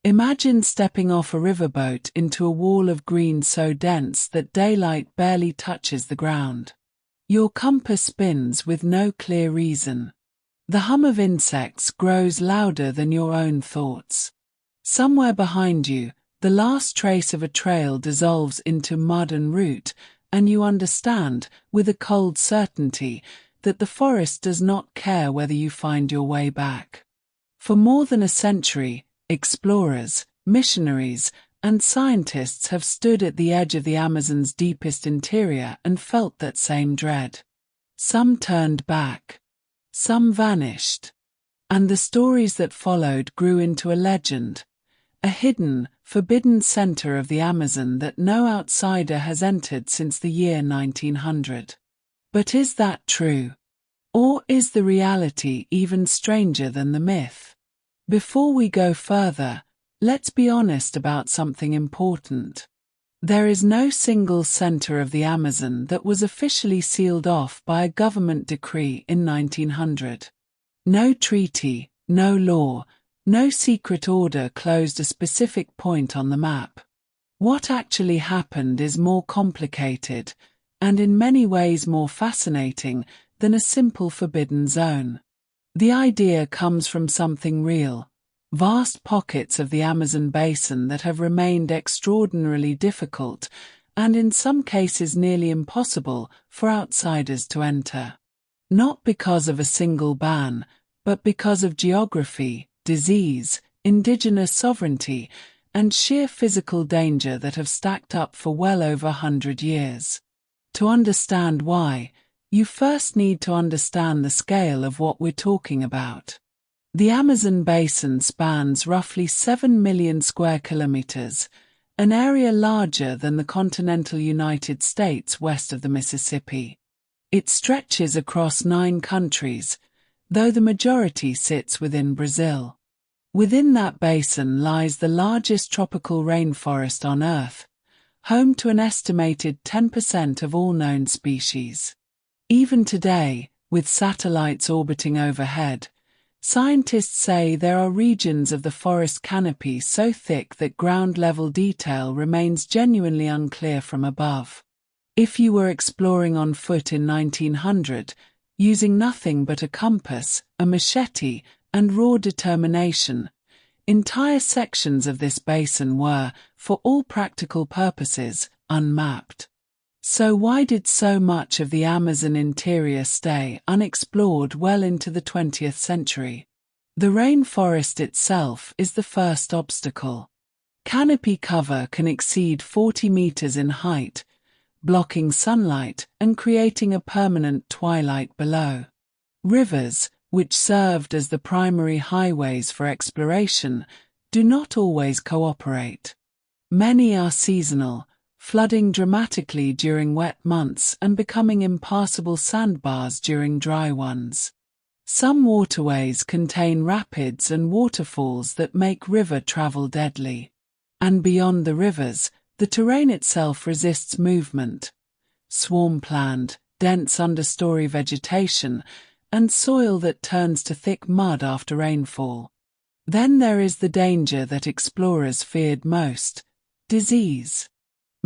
Imagine stepping off a riverboat into a wall of green so dense that daylight barely touches the ground. Your compass spins with no clear reason. The hum of insects grows louder than your own thoughts. Somewhere behind you, the last trace of a trail dissolves into mud and root, and you understand, with a cold certainty, that the forest does not care whether you find your way back. For more than a century, explorers, missionaries, and scientists have stood at the edge of the Amazon's deepest interior and felt that same dread. Some turned back. Some vanished. And the stories that followed grew into a legend, a hidden, forbidden center of the Amazon that no outsider has entered since the year 1900. But is that true? Or is the reality even stranger than the myth? Before we go further, let's be honest about something important. There is no single center of the Amazon that was officially sealed off by a government decree in 1900. No treaty, no law, no secret order closed a specific point on the map. What actually happened is more complicated, and in many ways more fascinating, than a simple forbidden zone. The idea comes from something real. Vast pockets of the Amazon basin that have remained extraordinarily difficult, and in some cases nearly impossible, for outsiders to enter. Not because of a single ban, but because of geography, disease, indigenous sovereignty, and sheer physical danger that have stacked up for well over 100 years. To understand why, you first need to understand the scale of what we're talking about. The Amazon basin spans roughly 7 million square kilometers, an area larger than the continental United States west of the Mississippi. It stretches across 9 countries, though the majority sits within Brazil. Within that basin lies the largest tropical rainforest on Earth, home to an estimated 10% of all known species. Even today, with satellites orbiting overhead, scientists say there are regions of the forest canopy so thick that ground-level detail remains genuinely unclear from above. If you were exploring on foot in 1900, using nothing but a compass, a machete, and raw determination, entire sections of this basin were, for all practical purposes, unmapped. So why did so much of the Amazon interior stay unexplored well into the 20th century? The rainforest itself is the first obstacle. Canopy cover can exceed 40 meters in height, blocking sunlight and creating a permanent twilight below. Rivers, which served as the primary highways for exploration, do not always cooperate. Many are seasonal, flooding dramatically during wet months and becoming impassable sandbars during dry ones. Some waterways contain rapids and waterfalls that make river travel deadly. And beyond the rivers, the terrain itself resists movement. Swampland, dense understory vegetation, and soil that turns to thick mud after rainfall. Then there is the danger that explorers feared most: disease.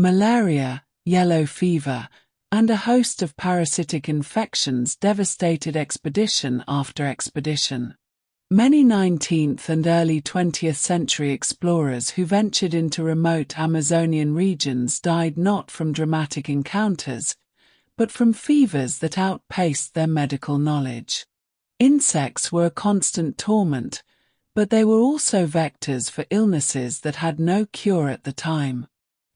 Malaria, yellow fever, and a host of parasitic infections devastated expedition after expedition. Many 19th and early 20th century explorers who ventured into remote Amazonian regions died not from dramatic encounters, but from fevers that outpaced their medical knowledge. Insects were a constant torment, but they were also vectors for illnesses that had no cure at the time.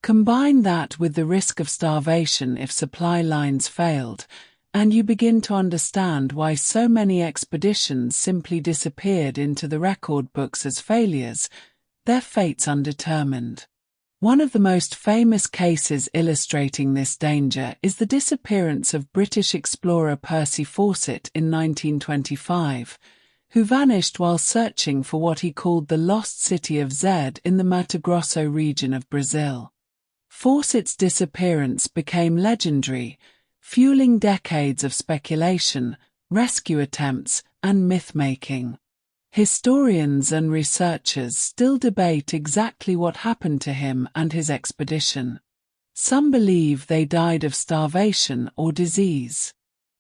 Combine that with the risk of starvation if supply lines failed, and you begin to understand why so many expeditions simply disappeared into the record books as failures, their fates undetermined. One of the most famous cases illustrating this danger is the disappearance of British explorer Percy Fawcett in 1925, who vanished while searching for what he called the lost city of Zed in the Mato Grosso region of Brazil. Fawcett's disappearance became legendary, fueling decades of speculation, rescue attempts, and myth-making. Historians and researchers still debate exactly what happened to him and his expedition. Some believe they died of starvation or disease.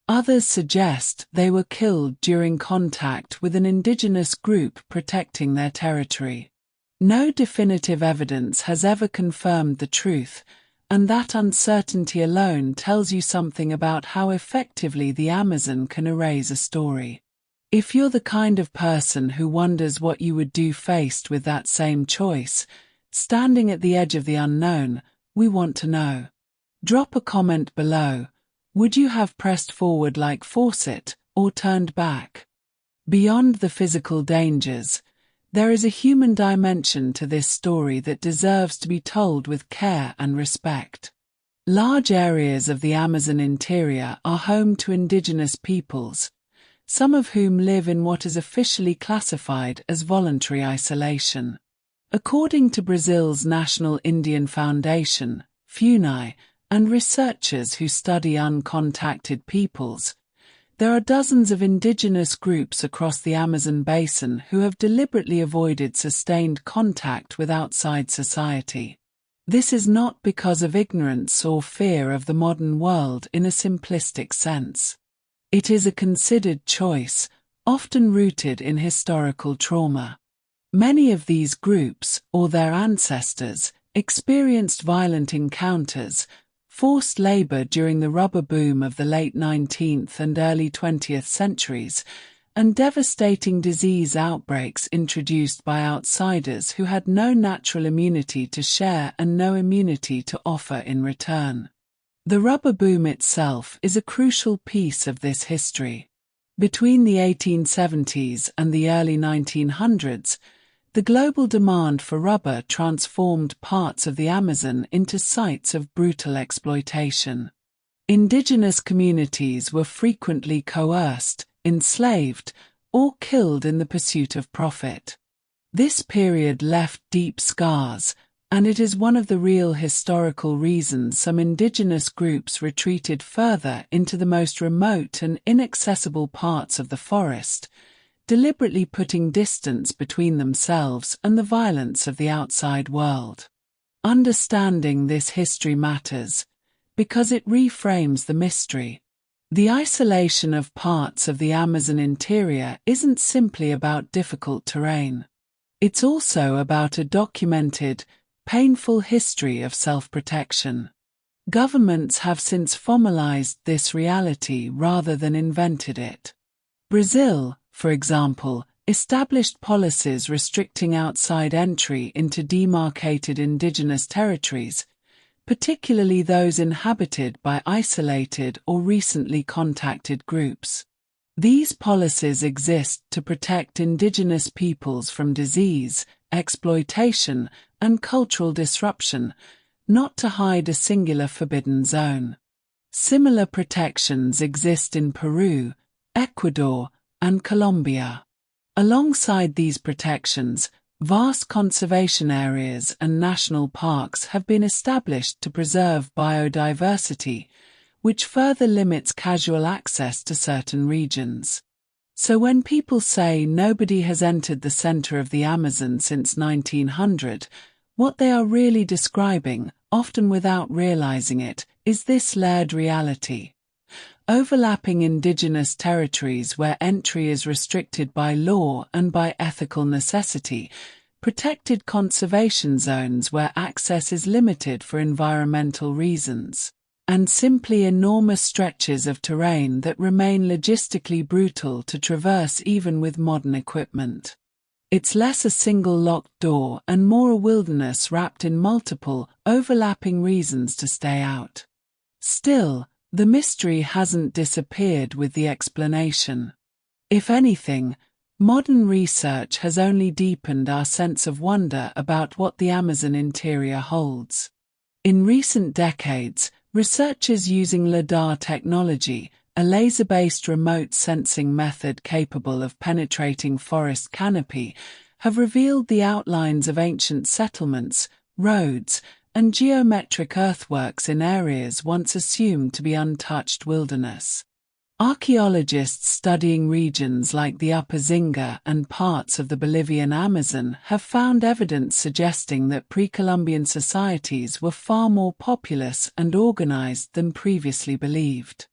Others suggest they were killed during contact with an indigenous group protecting their territory. No definitive evidence has ever confirmed the truth, and that uncertainty alone tells you something about how effectively the Amazon can erase a story. If you're the kind of person who wonders what you would do faced with that same choice, standing at the edge of the unknown, we want to know. Drop a comment below. Would you have pressed forward like Fawcett, or turned back? Beyond the physical dangers, there is a human dimension to this story that deserves to be told with care and respect. Large areas of the Amazon interior are home to indigenous peoples, some of whom live in what is officially classified as voluntary isolation. According to Brazil's National Indian Foundation, FUNAI, and researchers who study uncontacted peoples, there are dozens of indigenous groups across the Amazon basin who have deliberately avoided sustained contact with outside society. This is not because of ignorance or fear of the modern world in a simplistic sense. It is a considered choice, often rooted in historical trauma. Many of these groups, or their ancestors, experienced violent encounters, forced labor during the rubber boom of the late 19th and early 20th centuries, and devastating disease outbreaks introduced by outsiders who had no natural immunity to share and no immunity to offer in return. The rubber boom itself is a crucial piece of this history. Between the 1870s and the early 1900s, the global demand for rubber transformed parts of the Amazon into sites of brutal exploitation. Indigenous communities were frequently coerced, enslaved, or killed in the pursuit of profit. This period left deep scars, and it is one of the real historical reasons some indigenous groups retreated further into the most remote and inaccessible parts of the forest, deliberately putting distance between themselves and the violence of the outside world. Understanding this history matters, because it reframes the mystery. The isolation of parts of the Amazon interior isn't simply about difficult terrain. It's also about a documented, painful history of self-protection. Governments have since formalized this reality rather than invented it. Brazil, for example, established policies restricting outside entry into demarcated indigenous territories, particularly those inhabited by isolated or recently contacted groups. These policies exist to protect indigenous peoples from disease, exploitation, and cultural disruption, not to hide a singular forbidden zone. Similar protections exist in Peru, Ecuador, and Colombia. Alongside these protections, vast conservation areas and national parks have been established to preserve biodiversity, which further limits casual access to certain regions. So when people say nobody has entered the center of the Amazon since 1900, what they are really describing, often without realizing it, is this layered reality. Overlapping indigenous territories where entry is restricted by law and by ethical necessity, protected conservation zones where access is limited for environmental reasons, and simply enormous stretches of terrain that remain logistically brutal to traverse even with modern equipment. It's less a single locked door and more a wilderness wrapped in multiple, overlapping reasons to stay out. Still, the mystery hasn't disappeared with the explanation. If anything, modern research has only deepened our sense of wonder about what the Amazon interior holds. In recent decades, researchers using LiDAR technology, a laser-based remote sensing method capable of penetrating forest canopy, have revealed the outlines of ancient settlements, roads, and geometric earthworks in areas once assumed to be untouched wilderness. Archaeologists studying regions like the Upper Zinga and parts of the Bolivian Amazon have found evidence suggesting that pre-Columbian societies were far more populous and organized than previously believed.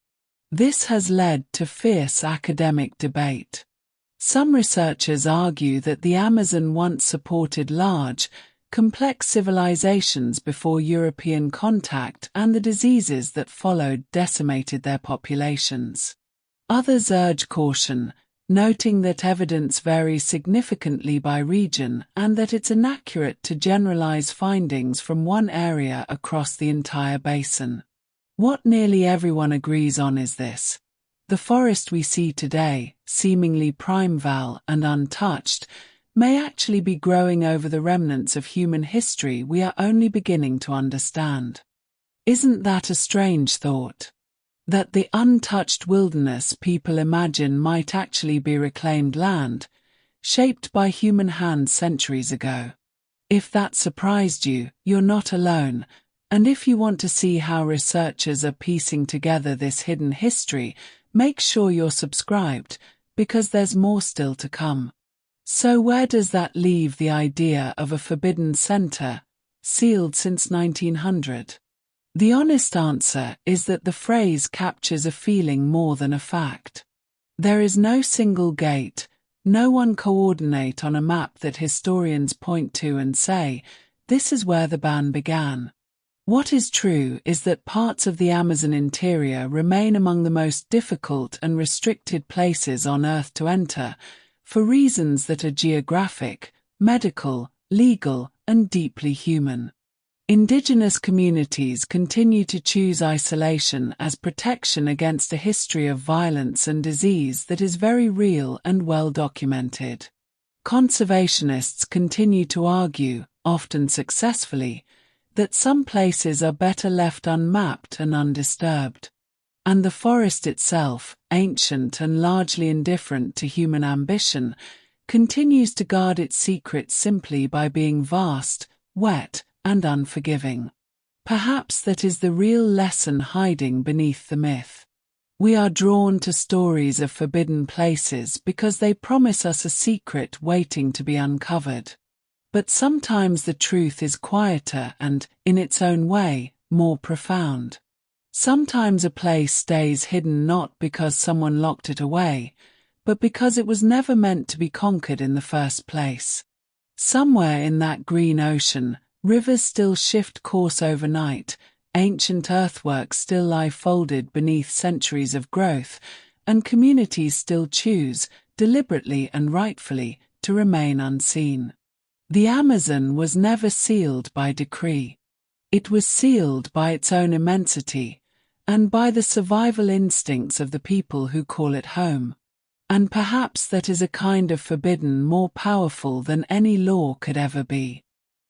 This has led to fierce academic debate. Some researchers argue that the Amazon once supported large, complex civilizations before European contact, and the diseases that followed decimated their populations. Others urge caution, noting that evidence varies significantly by region and that it's inaccurate to generalize findings from one area across the entire basin. What nearly everyone agrees on is this: the forest we see today, seemingly primeval and untouched, may actually be growing over the remnants of human history we are only beginning to understand. Isn't that a strange thought? That the untouched wilderness people imagine might actually be reclaimed land, shaped by human hands centuries ago. If that surprised you, you're not alone, and if you want to see how researchers are piecing together this hidden history, make sure you're subscribed, because there's more still to come. So where does that leave the idea of a forbidden center, sealed since 1900? The honest answer is that the phrase captures a feeling more than a fact. There is no single gate, no one coordinate on a map that historians point to and say, this is where the ban began. What is true is that parts of the Amazon interior remain among the most difficult and restricted places on Earth to enter, for reasons that are geographic, medical, legal, and deeply human. Indigenous communities continue to choose isolation as protection against a history of violence and disease that is very real and well documented. Conservationists continue to argue, often successfully, that some places are better left unmapped and undisturbed. And the forest itself, ancient and largely indifferent to human ambition, continues to guard its secrets simply by being vast, wet, and unforgiving. Perhaps that is the real lesson hiding beneath the myth. We are drawn to stories of forbidden places because they promise us a secret waiting to be uncovered. But sometimes the truth is quieter and, in its own way, more profound. Sometimes a place stays hidden not because someone locked it away, but because it was never meant to be conquered in the first place. Somewhere in that green ocean, rivers still shift course overnight, ancient earthworks still lie folded beneath centuries of growth, and communities still choose, deliberately and rightfully, to remain unseen. The Amazon was never sealed by decree. It was sealed by its own immensity, and by the survival instincts of the people who call it home. And perhaps that is a kind of forbidden more powerful than any law could ever be.